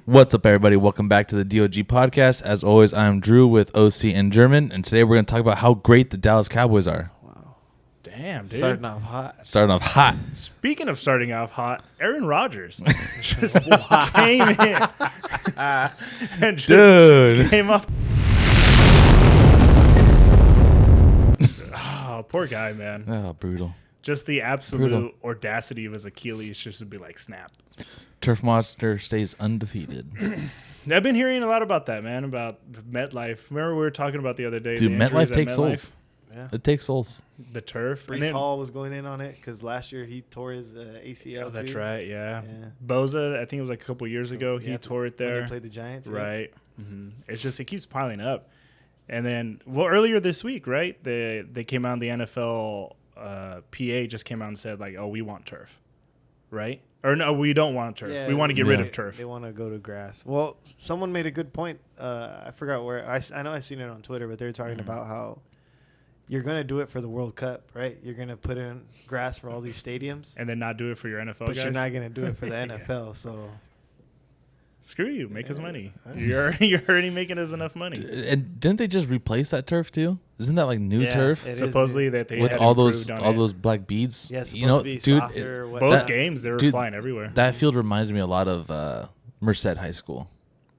What's up, everybody? Welcome back to the D.O.G podcast. As always, I'm Drew with OC and German, and today we're going to talk about how great the Dallas Cowboys are. Wow. Damn, dude. Starting off hot. Starting off hot. Speaking of starting off hot, Aaron Rodgers just came in and just Dude. came off. Oh, poor guy, man. Oh, brutal. Just the absolute audacity of his Achilles just to be like, snap. Turf Monster stays undefeated. I've been hearing a lot about that, man, about MetLife. Remember we were talking about the other day. Dude, the MetLife injuries at takes souls. Yeah. It takes souls. The turf. And Brees then- Hall was going in on it because last year he tore his ACL. Oh, that's too. right, yeah. Yeah. Boza, I think it was like a couple years ago, he tore it When there. they played the Giants. Yeah. Right. Mm-hmm. It's just, it keeps piling up. And then, well, earlier this week, right, they came out, the NFL PA just came out and said, like, oh, we want turf, right? Or no, we don't want turf. Yeah, we want to get rid of turf. They want to go to grass. Well, someone made a good point. I forgot where. I know I seen it on Twitter, but they were talking about how you're going to do it for the World Cup, right? You're going to put in grass for all these stadiums. And then not do it for your NFL But guys? you're not going to do it for the Yeah. NFL, so... Screw you. Make us money. You're already making us enough money. And didn't they just replace that turf too? Isn't that like new Yeah, turf it is Supposedly new. that they with had all those improved on it. black beads? Yeah, it's supposed You know, to be dude, softer. Both that- games, they were dude, flying everywhere. that field reminded me a lot of Merced High School,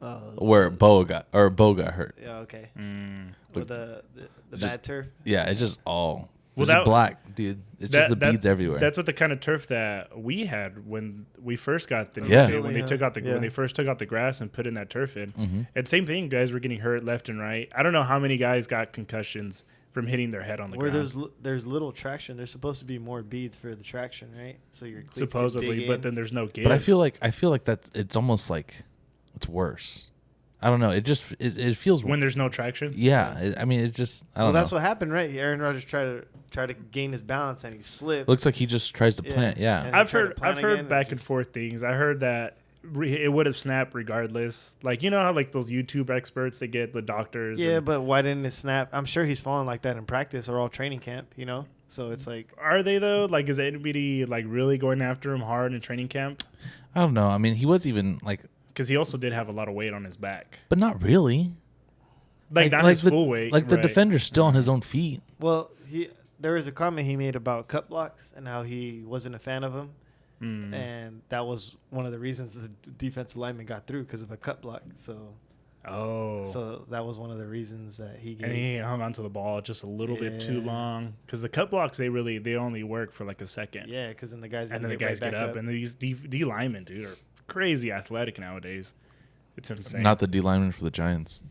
Oh, where Bo got hurt. yeah, okay. Mm. With the Just- bad turf. Yeah, it's just all Well, it's just that- black, dude. It's just the beads everywhere. That's what the kind of turf that we had when we first got the new Yeah. stadium, when they Yeah. took out the Yeah. when they first took out the grass and put in that turf in. Mhm. And same thing, guys were getting hurt left and right. I don't know how many guys got concussions from hitting their head on the Where ground. there's little traction. There's supposed to be more beads for the traction, right? So your cleats can Supposedly, dig but in. then there's no give. But I feel like that's it's almost like it's worse. I don't know. It just it feels when there's no traction. yeah. I mean, it just I don't well, know. that's what happened, right? Aaron Rodgers tried to gain his balance and he slipped. Looks like he just tries to plant. Yeah. And I've tried to heard plant again and back and just- forth things. I heard that it would have snapped regardless. Like, you know how like those YouTube experts, they get the doctors. Yeah, and- but why didn't it snap? I'm sure he's falling like that in practice or all training camp, you know? So it's like, Are they though? Like, is anybody like really going after him hard in training camp? I don't know. I mean, he was even like, Because he also did have a lot of weight on his back. but not really. Like not his the, full weight. Like the right. defender's still on his own feet. well, there was a comment he made about cut blocks and how he wasn't a fan of them. Mm. And that was one of the reasons the defensive lineman got through because of a cut block. So that was one of the reasons that he gave. And he hung onto the ball just a little bit too Yeah. long. Because the cut blocks, they only work for like a second. Yeah, because then the guys And then the guys get up. And these D linemen, dude, are crazy athletic nowadays. It's insane. Not the D lineman for the Giants.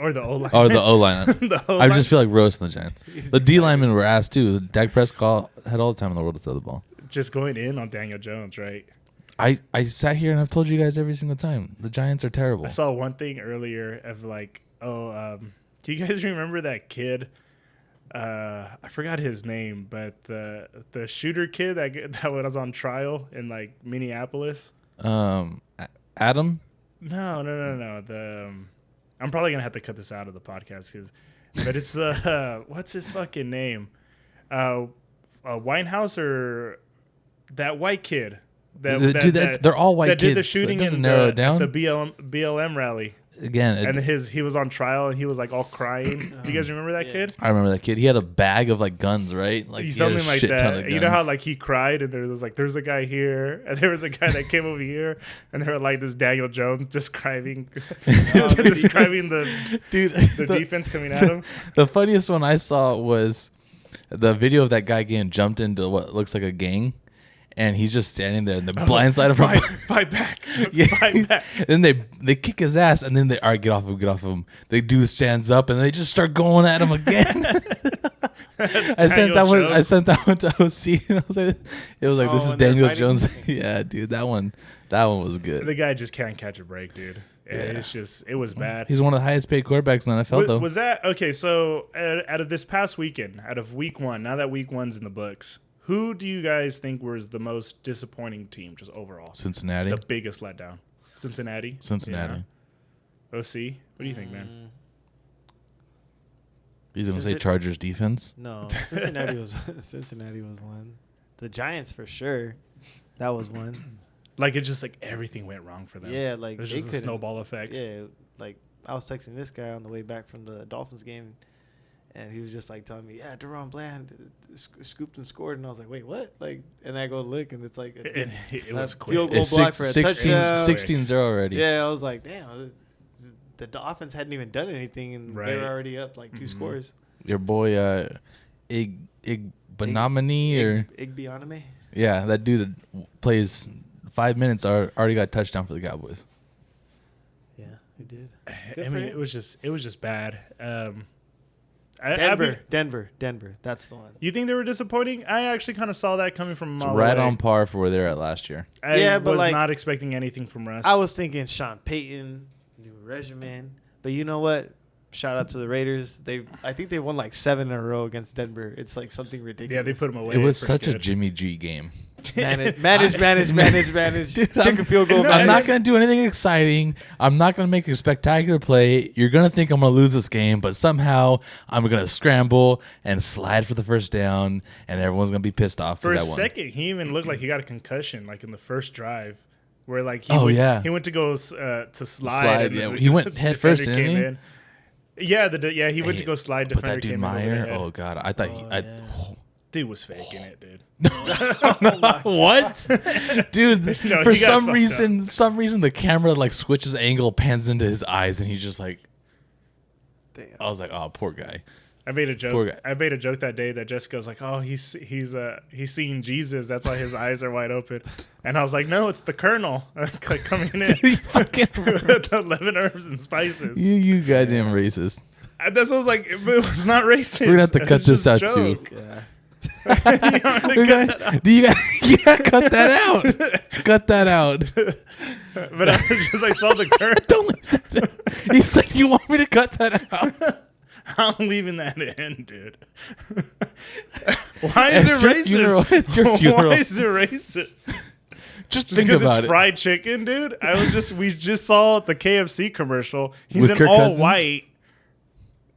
or the O line. Or the O line. The I O-line. just feel like roasting the Giants. The D linemen were ass too. Dak Prescott had all the time in the world to throw the ball. Just going in on Daniel Jones, right? I sat here and I've told you guys every single time the Giants are terrible. I saw one thing earlier of like, do you guys remember that kid? I forgot his name, but the shooter kid that was on trial in like Minneapolis. Adam. No. I'm probably gonna have to cut this out of the podcast but it's what's his fucking name? Winehouse or that white kid? They're all white that kids. did the shooting That doesn't in narrow it down. the BLM rally. Again, And he was on trial and he was like all crying. Do you guys remember that kid? I remember that kid. He had a bag of like guns, right? Like He's he had a something like shit ton of that. You know how guns. like he cried and there's a guy here and there was a guy that came over here and they were like this Daniel Jones describing the dude, the defense coming at him. The funniest one I saw was the video of that guy getting jumped into what looks like a gang. And he's just standing there, and the blindside from Fight back, yeah. fight back. Then they kick his ass, and then they get off him. The dude stands up, and they just start going at him again. I sent that one to OC, and I was like, it was like this is and they're Daniel fighting? Jones. Yeah, dude, that one was good. The guy just can't catch a break, dude. Yeah. It was bad. He's one of the highest paid quarterbacks in the NFL, though. Was that okay? So out of this past weekend, out of week one, now that week one's in the books, who do you guys think was the most disappointing team, just overall? Cincinnati. The biggest letdown. Cincinnati. Cincinnati. Yeah. OC. What do you think, man? He's gonna say Chargers defense. No, Cincinnati was one. The Giants for sure. That was one. Like it just like everything went wrong for them. Yeah, like it was just a snowball effect. Yeah, like I was texting this guy on the way back from the Dolphins game, and he was just like telling me, "Yeah, Deron Bland scooped and scored," and I was like, "Wait, what?" Like, and I go look, and it's like it was quick. Field goal block for a 16, touchdown. 16-0 already. Yeah, I was like, "Damn." The offense hadn't even done anything, and they were already up like 2 scores. Your boy, Igbanamani or Igbaname. Yeah, that dude plays 5 minutes. Already got a touchdown for the Cowboys. Yeah, he did. I mean, it was just bad. Denver. That's the one. You think they were disappointing? I actually kind of saw that coming from a mile Right away. on par for where they're at last year. I was not expecting anything from Russ. I was thinking Sean Payton, new regimen, but you know what? Shout out to the Raiders. I think they won like 7 in a row against Denver. It's like something ridiculous. Yeah, they put them away. It was such a Jimmy G game. Manage. Dude, Kick a field goal. I'm not going to do anything exciting. I'm not going to make a spectacular play. You're going to think I'm going to lose this game, but somehow I'm going to scramble and slide for the first down, and everyone's going to be pissed off. For a second, he even looked like he got a concussion, like in the first drive, where like he went to go to slide. Yeah, he went head first, didn't he? In. Yeah, he went to go slide. But Defender that dude came Meyer, in. Oh god, I thought dude was faking it, dude. What, dude? No, for some reason, the camera like switches angle, pans into his eyes, and he's just like, damn. I was like, oh, poor guy. I made a joke. I made a joke that day that Jessica's like, "Oh, he's seeing Jesus. That's why his eyes are wide open." And I was like, "No, it's the Colonel like coming in with 11 herbs and spices." You goddamn racist. And that's what I was like. It was not racist. We're gonna have to cut this out too. Yeah. You gotta cut that out. Cut that out. But I was just I saw the Colonel. Don't leave that in. He's like, you want me to cut that out? I'm leaving that in, dude. Why is it racist? It's your funeral. Why is it racist? Just think because about it's it. fried chicken, dude. We just saw the KFC commercial. He's With in Kirk all Cousins? white.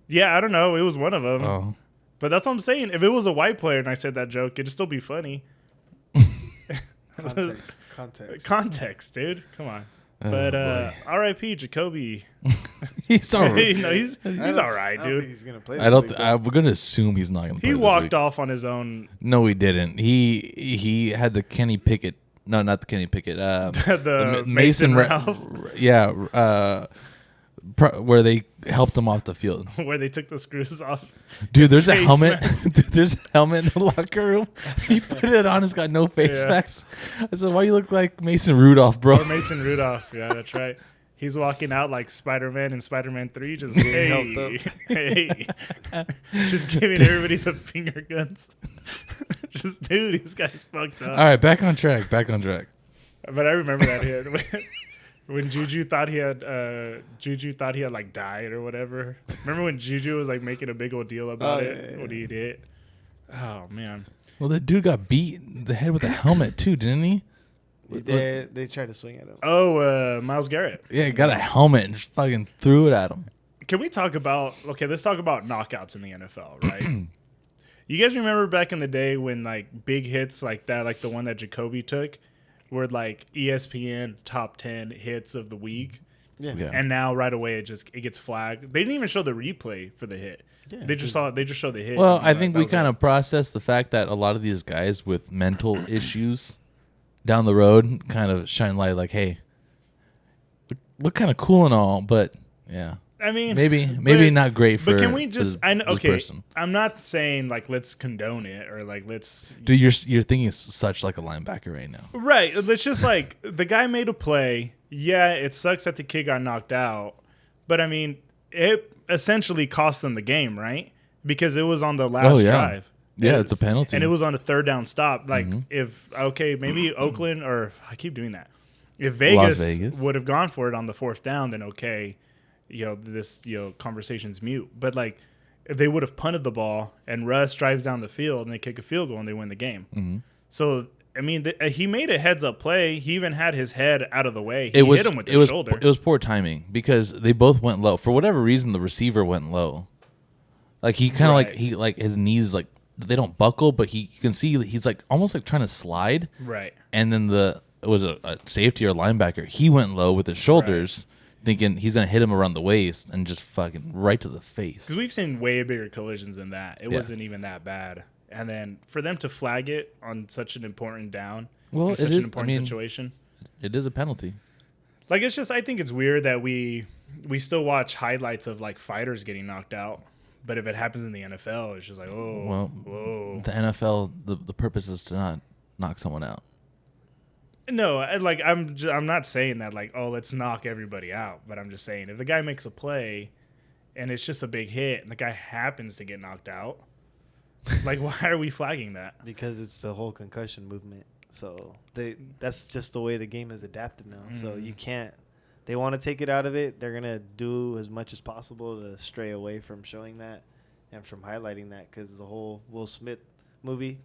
Yeah, I don't know. It was one of them. Oh. But that's what I'm saying. If it was a white player and I said that joke, it'd still be funny. Context, dude. Come on. But R.I.P. Jacoby. He's all right. No, he's all right, I don't dude. think he's gonna play. We're gonna assume he's not gonna play. He this walked week. off on his own. No, he didn't. He had the Kenny Pickett. No, not the Kenny Pickett. The Mason Ralph. Yeah. Where they helped him off the field. Where they took the screws off. Dude, there's a face helmet. mask. Dude, there's a helmet in the locker room. He put it on. It's got no face mask. I said, "Why you look like Mason Rudolph, bro?" Or Mason Rudolph. Yeah, that's right. He's walking out like Spider-Man in Spider-Man 3, just hey, just giving everybody the finger guns. Just, dude, this guy's fucked up. All right, back on track. But I remember that hit when Juju thought he had like died or whatever. Remember when Juju was like making a big old deal about it? Yeah. What he did? Oh man. Well, the dude got beat in the head with a helmet too, didn't he? They tried to swing at him. Oh, Myles Garrett. Yeah, he got a helmet and just fucking threw it at him. Can we talk about let's talk about knockouts in the NFL, right? You guys remember back in the day when like big hits like that, like the one that Jacoby took, were like ESPN top 10 hits of the week. Yeah. And now right away it gets flagged. They didn't even show the replay for the hit. Yeah. They just showed the hit. Well, I think we kind of processed the fact that a lot of these guys with mental issues down the road kind of shine light like, hey, look kind of cool and all, but yeah. I mean, maybe not great for. But can we just? this person. I'm not saying like let's condone it or like let's. Dude, you're thinking such like a linebacker right now. Right. Let's just like the guy made a play. Yeah, it sucks that the kid got knocked out, but I mean, it essentially cost them the game, right? Because it was on the last drive. Yeah, it's a penalty, and it was on a third down stop. Like maybe Oakland or I keep doing that. If Vegas would have gone for it on the fourth down, then okay. This conversation's mute. But like, if they would have punted the ball and Russ drives down the field and they kick a field goal and they win the game. Mm-hmm. So I mean, he made a heads up play. He even had his head out of the way. He hit him with the shoulder. It was poor timing because they both went low for whatever reason. The receiver went low. Like he kind of his knees like they don't buckle, but you can see he's like almost like trying to slide. Right. And then the a safety or linebacker. He went low with his shoulders, thinking he's gonna hit him around the waist and just fucking right to the face. Because we've seen way bigger collisions than that. It wasn't even that bad. And then for them to flag it on such an important down, in such an important situation, it is a penalty. Like, it's just, I think it's weird that we still watch highlights of like fighters getting knocked out, but if it happens in the NFL, it's just like, whoa. The NFL, the purpose is to not knock someone out. No, I'm not saying that like, oh, let's knock everybody out, but I'm just saying if the guy makes a play and it's just a big hit and the guy happens to get knocked out, like, why are we flagging that? Because it's the whole concussion movement. So that's just the way the game is adapted now. So you can't. They want to take it out of it. They're gonna do as much as possible to stray away from showing that and from highlighting that, because the whole Will Smith movie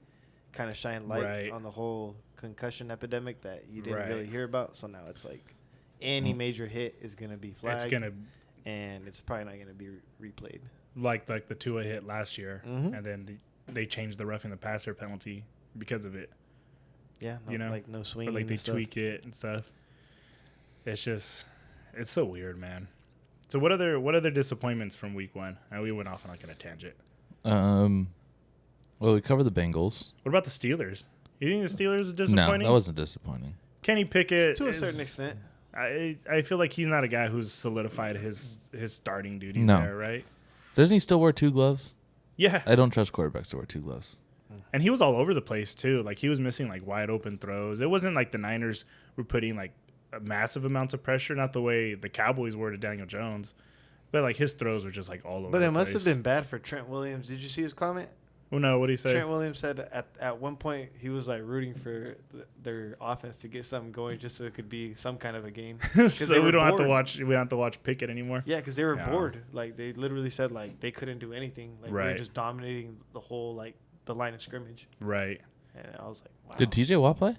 kind of shined light on the whole concussion epidemic that you didn't really hear about. So now it's like any major hit is gonna be flagged, and it's probably not gonna be replayed. Like the Tua hit last year, and then they changed the roughing the passer penalty because of it. Yeah, like no swing. But like they tweak it and stuff. It's just, it's so weird, man. So what other disappointments from week 1? We went off on like a tangent. Well, we covered the Bengals. What about the Steelers? You think the Steelers is disappointing? No, that wasn't disappointing. Kenny Pickett, to a certain extent. I feel like he's not a guy who's solidified his starting duties there, right? Doesn't he still wear 2 gloves? Yeah. I don't trust quarterbacks to wear 2 gloves. And he was all over the place too. Like, he was missing like wide open throws. It wasn't like the Niners were putting like massive amounts of pressure, not the way the Cowboys were to Daniel Jones, but like his throws were just like all over. But it must have been bad for Trent Williams. Did you see his comment? Well, no. What did he say? Trent Williams said at one point he was like rooting for their offense to get something going just so it could be some kind of a game. So we don't have to watch Pickett anymore. Yeah, because they were bored. Like, they literally said like they couldn't do anything. Like, we were just dominating the whole like the line of scrimmage. Right. And I was like, wow. Did TJ Watt play?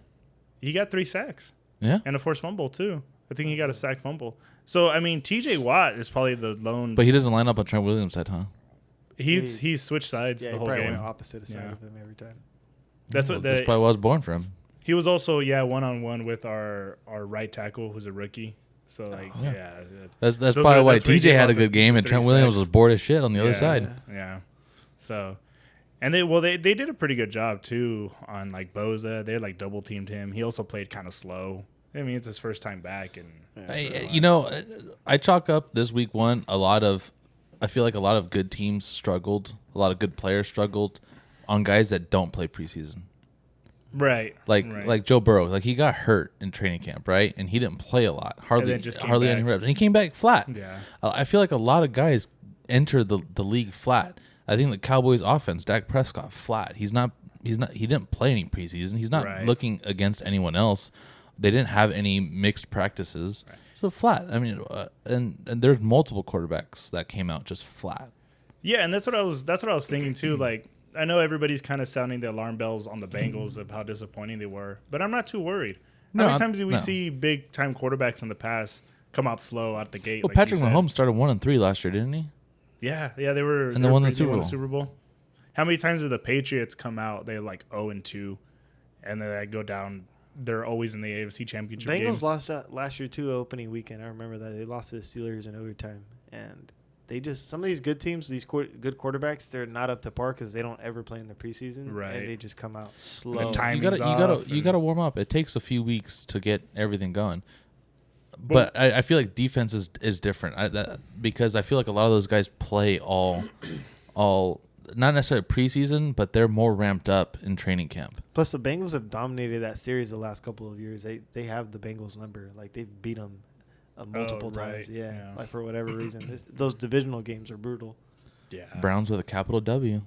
He got 3 sacks. Yeah. And a forced fumble too. I think he got a sack fumble. So I mean, TJ Watt is probably the lone. But he doesn't line up on Trent Williams' side, huh? He switched sides the whole game. Went opposite side of him every time. That's probably what I was born from. He was also 1-on-1 with our right tackle, who's a rookie. So like that's probably why TJ had a good game and Trent Williams was bored as shit on the other side. Yeah. So, and they did a pretty good job too on like Boza. They like double teamed him. He also played kind of slow. I mean, it's his first time back, and I chalk up this week 1 I feel like a lot of good teams struggled, a lot of good players struggled on guys that don't play preseason. Right. Like Joe Burrow, like he got hurt in training camp, right? And he didn't play a lot, hardly any reps, and he came back flat. Yeah. I feel like a lot of guys enter the league flat. I think the Cowboys' offense, Dak Prescott, flat. He didn't play any preseason. He's not looking against anyone else. They didn't have any mixed practices. Right. So flat. I mean, and there's multiple quarterbacks that came out just flat. Yeah, and that's what I was thinking too. Like, I know everybody's kind of sounding the alarm bells on the Bengals of how disappointing they were, but I'm not too worried. How many times did we see big time quarterbacks in the past come out slow out the gate? Well, like Patrick Mahomes started 1-3 last year, didn't he? Yeah, they were. And they won the Super Bowl. How many times did the Patriots come out? They like 0-2, and then they go down. They're always in the AFC Championship game. Bengals lost last year too, opening weekend. I remember that they lost to the Steelers in overtime, and they just, some of these good teams, these good quarterbacks, they're not up to par because they don't ever play in the preseason, right? And they just come out slow. You gotta warm up. It takes a few weeks to get everything going. But I feel like defense is different because I feel like a lot of those guys play all not necessarily preseason, but they're more ramped up in training camp. Plus, the Bengals have dominated that series the last couple of years. They have the Bengals number. Like, they've beat them multiple times. Yeah, like for whatever reason. Those divisional games are brutal. Yeah. Browns with a capital W.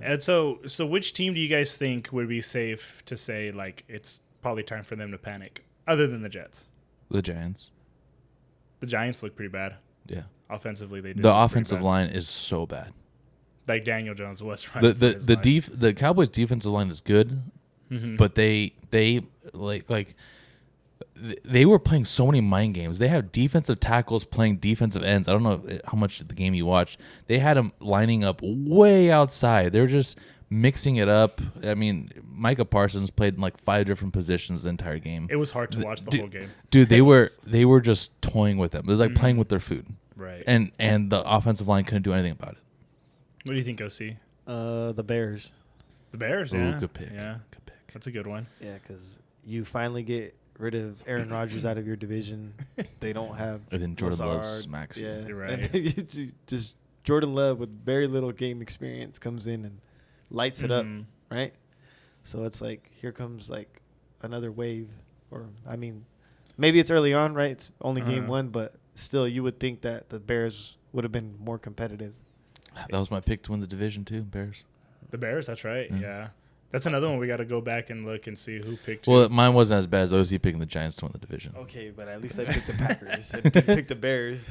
And so which team do you guys think would be safe to say, like, it's probably time for them to panic, other than the Jets? The Giants. The Giants look pretty bad. Yeah. Offensively, they did. The offensive line is so bad. Like Daniel Jones was running. The Cowboys' defensive line is good, but they were playing so many mind games. They have defensive tackles playing defensive ends. I don't know how much of the game you watched. They had them lining up way outside. They're just mixing it up. I mean, Micah Parsons played in like 5 different positions the entire game. It was hard to watch the whole game. Dude, they were just toying with them. It was like playing with their food. Right. And the offensive line couldn't do anything about it. What do you think, OC? The Bears. The Bears, Ooh, yeah. good pick. Yeah. Good pick. That's a good one. Yeah, because you finally get rid of Aaron Rodgers out of your division. They don't have. And then Jordan Love Lazard. smacks you. Yeah, You're right. And then just Jordan Love with very little game experience comes in and lights it up, right? So it's like here comes like another wave, or I mean, maybe it's early on, right? It's only game 1, but still, you would think that the Bears would have been more competitive. That was my pick to win the division too, Bears. The Bears, that's right. Yeah. That's another one we got to go back and look and see who picked Well, who. mine wasn't as bad as OC picking the Giants to win the division. Okay, but at least I picked the Packers. I didn't pick the Bears.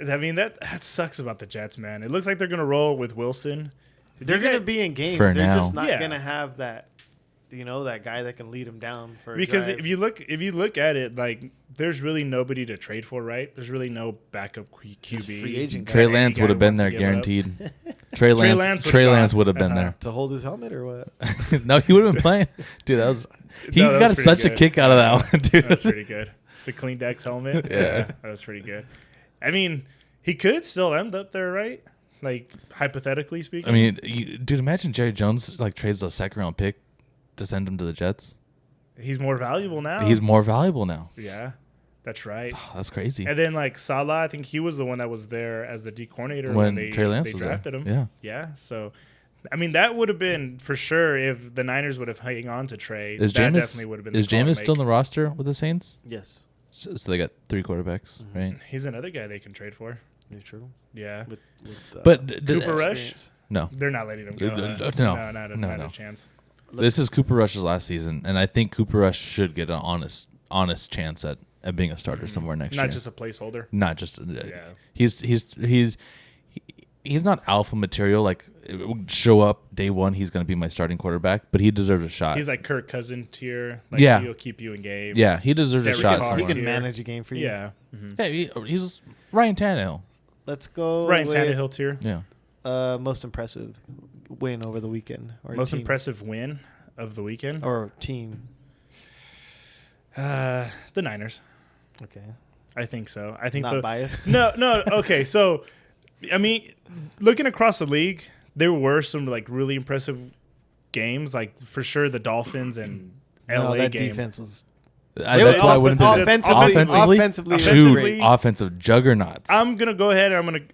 I mean, that sucks about the Jets, man. It looks like they're going to roll with Wilson. They're going to be in games. For They're now. just not Yeah. going to have that, that guy that can lead them down for a Because drive. if you look at it, like there's really nobody to trade for, right? There's really no backup QB. free agent Trey guy. Lance Guy would have been wants to there, give guaranteed. Trey Lance would've would have gone. been there. To hold his helmet or what? No, he would have been playing. Dude, that was he No, that got was such pretty a good. kick out of that one, dude. That's pretty good. It's a clean Dex helmet. Yeah. That was pretty good. I mean, he could still end up there, right? Like hypothetically speaking. I mean, dude, imagine Jerry Jones like trades a 2nd round pick to send him to the Jets. he's more valuable now. He's more valuable now. Yeah, that's right. Oh, that's crazy. And then like Salah, I think he was the one that was there as the D coordinator When they Trey Lance they was drafted there. him. Yeah. Yeah. So, I mean, that would have been for sure if the Niners would have hung on to Trey. Is that Jameis definitely would have been. is the call to Jameis still in make. the roster with the Saints? Yes. So they got 3 quarterbacks, right? He's another guy they can trade for. You're true. Yeah. With, But Cooper Rush? experience. No, They're not letting him go. No. Not No. a chance. this is Cooper Rush's last season, and I think Cooper Rush should get an honest chance at being a starter somewhere next year. Not just a placeholder. Not just. Yeah. He's not alpha material. Like show up day one, he's going to be my starting quarterback, but he deserves a shot. He's like Kirk Cousin tier. Like Yeah. He'll keep you in games. Yeah, he deserves a Derek shot Carr. He somewhere. can manage a game for you. Yeah. Yeah, he's Ryan Tannehill. Let's go. Ryan with, Tannehill tier. Yeah. Most impressive win over the weekend. Or Most team. impressive win of the weekend. Or team. The Niners. Okay. I think so. I think Not biased. No. Okay, so I mean, looking across the league, there were some like really impressive games. Like for sure, the Dolphins and No, LA that game. defense was. That's why I wouldn't be Offensively, two offensive juggernauts. I'm gonna go ahead. And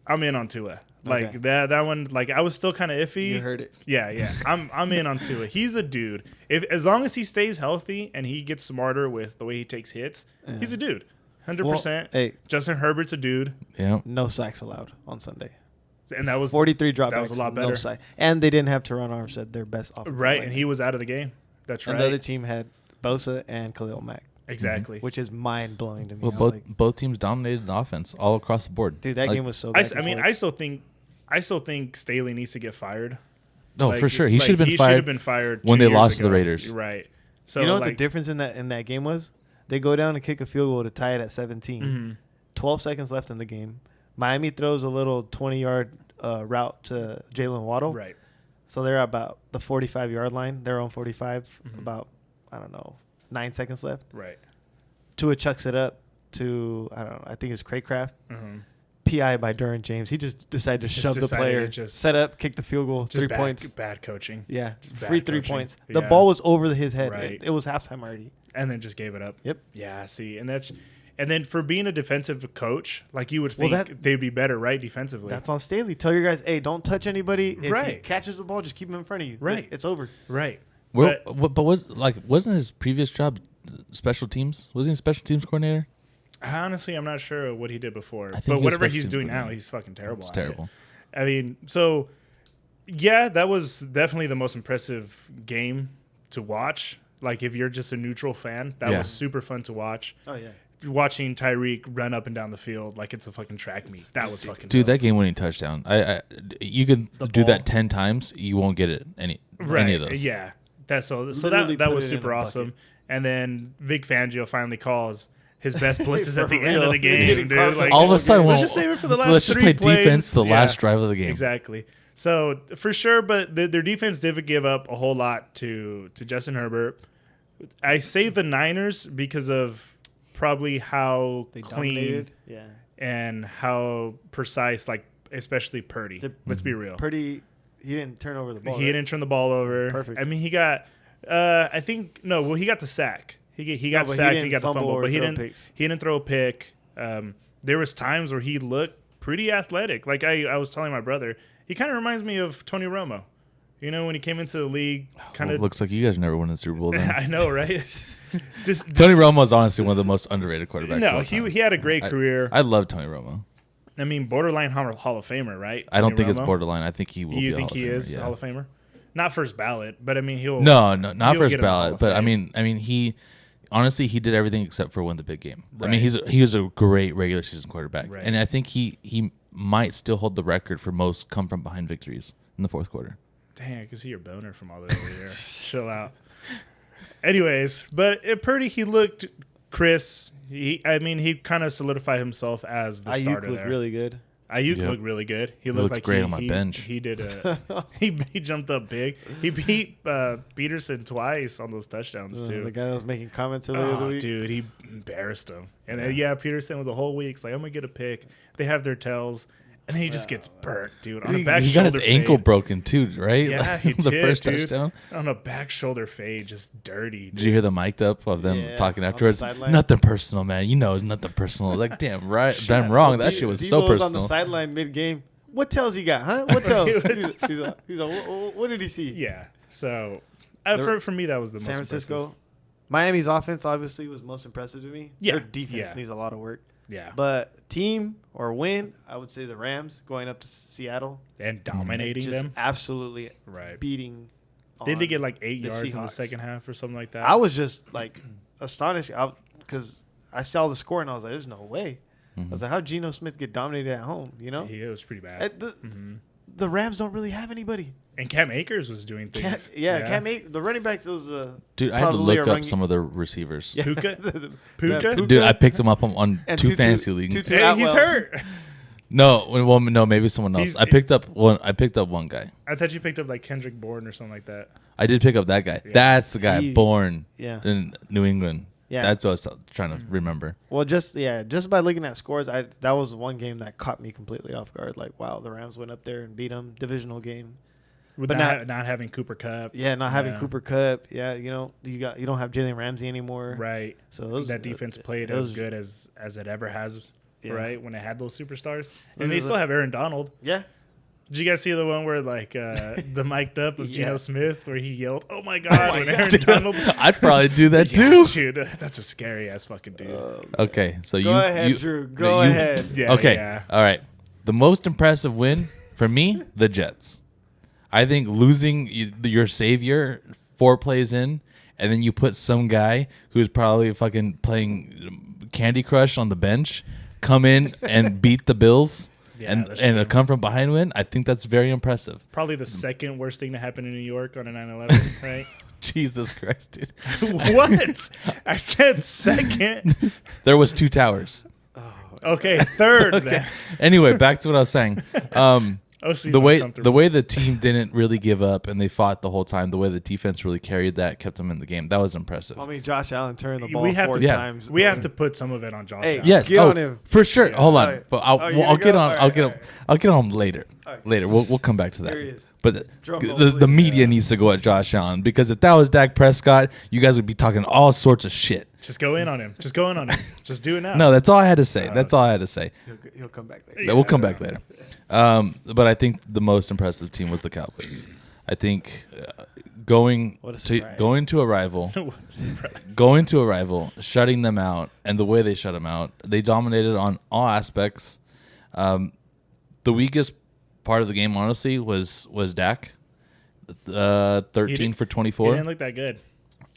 I'm in on Tua. Like Okay. that one. Like I was still kind of iffy. You heard it. Yeah. I'm in on Tua. He's a dude. If as long as he stays healthy and he gets smarter with the way he takes hits, he's a dude. 100%. Well, hey, Justin Herbert's a dude, Yeah. no sacks allowed on Sunday. and that was 43 dropbacks. that was a lot No better. sack. And they didn't have Teron Armstead, their best offensive right. lineman. And he was out of the game. That's right. And the other team had Bosa and Khalil Mack, exactly. which is mind blowing to me. Well, I was like, both teams dominated the offense all across the board. dude, that Like, game was so. I back and forth. I still think Staley needs to get fired. No, Like, for sure. He like, should have been He fired. should have been fired when 2 they years lost to the ago. Raiders. Right. So you know what like, the difference in that game was? They go down and kick a field goal to tie it at 17. mhm. 12 seconds left in the game. Miami throws a little 20-yard route to Jalen Waddle. Right. So they're about the 45-yard line. Their own 45. Mhm. About, I don't know, 9 seconds left. Right. Tua chucks it up to, I don't know, I think it's Craycraft. Mm-hmm. PI by Duran James. He just decided to shove the decided player, to just- set up, kick the field goal, Just 3 bad, points. Bad coaching. Yeah, just bad free 3 coaching. points. The Yeah. ball was over his head. Right. It was halftime already. And then just gave it up. Yep. Yeah. See, and then for being a defensive coach, like you would Well, think they'd be better, right? Defensively. That's on Staley. Tell your guys, hey, don't touch anybody. If he Right. catches the ball, just keep him in front of you. Right. It's over. right. But wasn't his previous job special teams? Wasn't he a special teams coordinator? Honestly, I'm not sure what he did before. I think But he was whatever special he's teams doing now, coordinator. he's fucking terrible. It's at it. terrible. I mean, so yeah, that was definitely the most impressive game to watch. Like if you're just a neutral fan, that Yeah. was super fun to watch. Oh, yeah. Watching Tyreek run up and down the field like it's a fucking track meet. That was fucking Dude, dope. that game-winning touchdown. You can The do ball. that 10 times, you won't get it any of those. Yeah. That's so Literally that put was it in super a awesome. bucket. And then Vic Fangio finally calls his best blitzes For at the end real. of the game, dude. Like All of a sudden, let's just save it for the last let's just play play defense the Yeah. last drive of the game. Exactly. So for sure, but their defense did give up a whole lot to Justin Herbert. I say the Niners because of probably how They clean dominated. Yeah. and how precise, like especially Purdy. Let's be real. Purdy, he didn't turn over the ball. He didn't turn the ball over. Perfect. I mean, he got. I think no. Well, he got the sack. He got sacked. He got the fumble, but he didn't throw a pick. There was times where he looked pretty athletic. Like I was telling my brother, he kind of reminds me of Tony Romo. You know, when he came into the league, kind of looks like you guys never won a Super Bowl. Then. I know, right? just Tony Romo is honestly one of the most underrated quarterbacks. No, he had a great career. I love Tony Romo. I mean, borderline Hall of Famer, right? I don't think Romo? it's borderline. I think he will. You be think he is Hall of Famer? Not first ballot, but I mean he'll. No, not first get ballot. But I mean he. Honestly, he did everything except for win the big game. Right. I mean, he was a great regular season quarterback, Right. and I think he might still hold the record for most come from behind victories in the fourth quarter. Dang, I can see your boner from all the way over here. Chill out. Anyways, but Purdy, he looked crisp. He kind of solidified himself as the Ayuk starter looked there. really good. Ayuk looked really good. He looked like great on my bench. He did he jumped up big. He beat Peterson twice on those touchdowns too. The guy that was making comments earlier the week. Dude, he embarrassed him. And then Peterson with the whole week's like, I'm gonna get a pick. They have their tells. And then he just gets burnt, dude. On a back he got shoulder his ankle fade. broken too, right? Yeah, Like, he the did, first dude. touchdown. On a back shoulder fade, just dirty. Dude. Did you hear the mic'd up of them talking on the afterwards? sideline. Nothing personal, man. You know it's nothing personal. Like, damn right, damn wrong. That shit was so Debo was personal. on the sideline mid-game. What tells he got, huh? What tells? he's like, what did he see? Yeah. So, for me, that was the San most Francisco. impressive. Miami's offense obviously was most impressive to me. Yeah. Their defense Yeah. needs a lot of work. Yeah. But team or win, I would say the Rams going up to Seattle. And dominating just them. absolutely Right. beating. Didn't they get like 8 the yards in the Seahawks. second half or something like that? I was just like astonished because I saw the score and I was like, "There's no way." I was like, "How Geno Smith get dominated at home?" You know, It was pretty bad. The Rams don't really have anybody. And Cam Akers was doing things. Cam Akers, the running backs. It was Dude, I had to probably look a up run- some of the receivers. Yeah. Puka? Puka? Dude, I picked them up on And two Tutu- fantasy leagues. Tutu Hey, he's Atwell. hurt. No, maybe someone else. He's- I picked up one guy. I thought you picked up like Kendrick Bourne or something like that. I did pick up that guy. Yeah. That's the guy born Yeah. in New England. Yeah. That's what I was trying to remember. Well, just by looking at scores, that was one game that caught me completely off guard. Like, wow, the Rams went up there and beat them, divisional game. With But not having Cooper Kupp. Yeah, not having Cooper Kupp. Yeah, you don't have Jalen Ramsey anymore. Right. So that defense played as good as it ever has. Yeah. Right, when it had those superstars, And and they still have Aaron Donald. Yeah. Did you guys see the one where like the mic'd up of Geno Smith where he yelled, "Oh my god!" when God, Aaron dude. Donald? I'd probably do that too. Dude. That's a scary ass fucking dude. Okay, so Go ahead, Drew. Go ahead. Yeah, okay, yeah. all right. The most impressive win for me, the Jets. I think losing your savior 4 plays in, and then you put some guy who's probably fucking playing Candy Crush on the bench, come in and beat the Bills. Yeah, and a come from behind win, I think that's very impressive. Probably the second worst thing to happen in New York on a 9/11, right? Jesus Christ, dude. What? I said second. There was 2 towers. Okay, third. Okay. Then. Anyway, back to what I was saying. OC's The way uncomfortable. the team didn't really give up and they fought the whole time, the way the defense really carried that, kept them in the game. That was impressive. I mean, Josh Allen turned the ball We have 4 to- times. we have to put some of it on Josh. Hey, Allen. Yes, Get on him. for sure. Yeah. Hold on, Alright. but Oh, you're I'll gonna get go? on. Alright, I'll get alright. I'll get on later. Alright. Later, we'll come back to that. There he is. But Drum the, roll, the, the please. media needs to go at Josh Allen, because if that was Dak Prescott, you guys would be talking all sorts of shit. Just go in on him. Just go in on him. Just do it now. No, that's all I had to say. That's all I had to say. He'll come back later. Yeah. We'll come back later. But I think the most impressive team was the Cowboys. I think going What a to surprise. going to a rival, Surprise. going to a rival, shutting them out, and the way they shut them out, they dominated on all aspects. The weakest part of the game, honestly, was Dak. 13 for He 24. didn't look that good.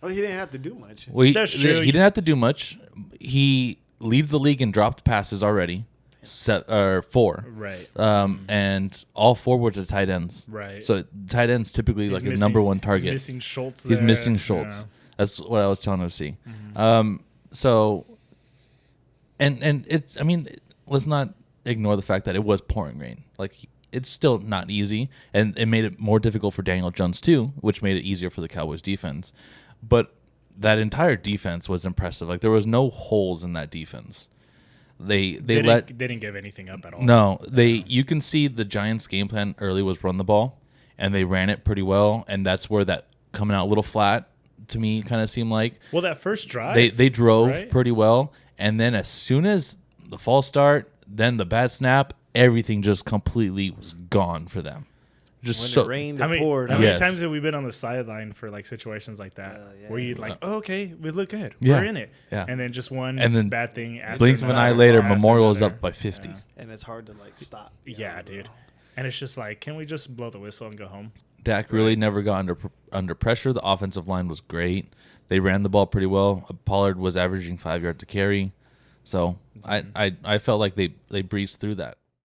Oh, he didn't have to do much. Well, That's true. he didn't have to do much. He leads the league in dropped passes already, 4. Right. And all 4 were to tight ends. Right. So tight ends typically He's like his missing- number one target. He's missing Schultz. He's there. missing Schultz. Yeah. That's what I was telling him to see. Mm-hmm. So, and it's, I mean, let's not ignore the fact that it was pouring rain. Like it's still not easy, and it made it more difficult for Daniel Jones too, which made it easier for the Cowboys defense. But that entire defense was impressive. Like there was no holes in that defense. They didn't give anything up at all. No, you can see the Giants' game plan early was run the ball, and they ran it pretty well, and that's where that coming out a little flat to me kind of seemed like. Well, that first drive, they drove pretty well, and then as soon as the false start, then the bad snap, everything just completely was gone for them. Just when it rained, it poured. How many times have we been on the sideline for like situations like that where you like, oh, okay, we look good, we're in it, and then just one bad thing. Blink of an eye later, Memorial is up by 50, and it's hard to like stop. Yeah, dude, and it's just like, can we just blow the whistle and go home? Dak really never got under pressure. The offensive line was great. They ran the ball pretty well. Pollard was averaging 5 yards a carry, so I felt like they breezed through that.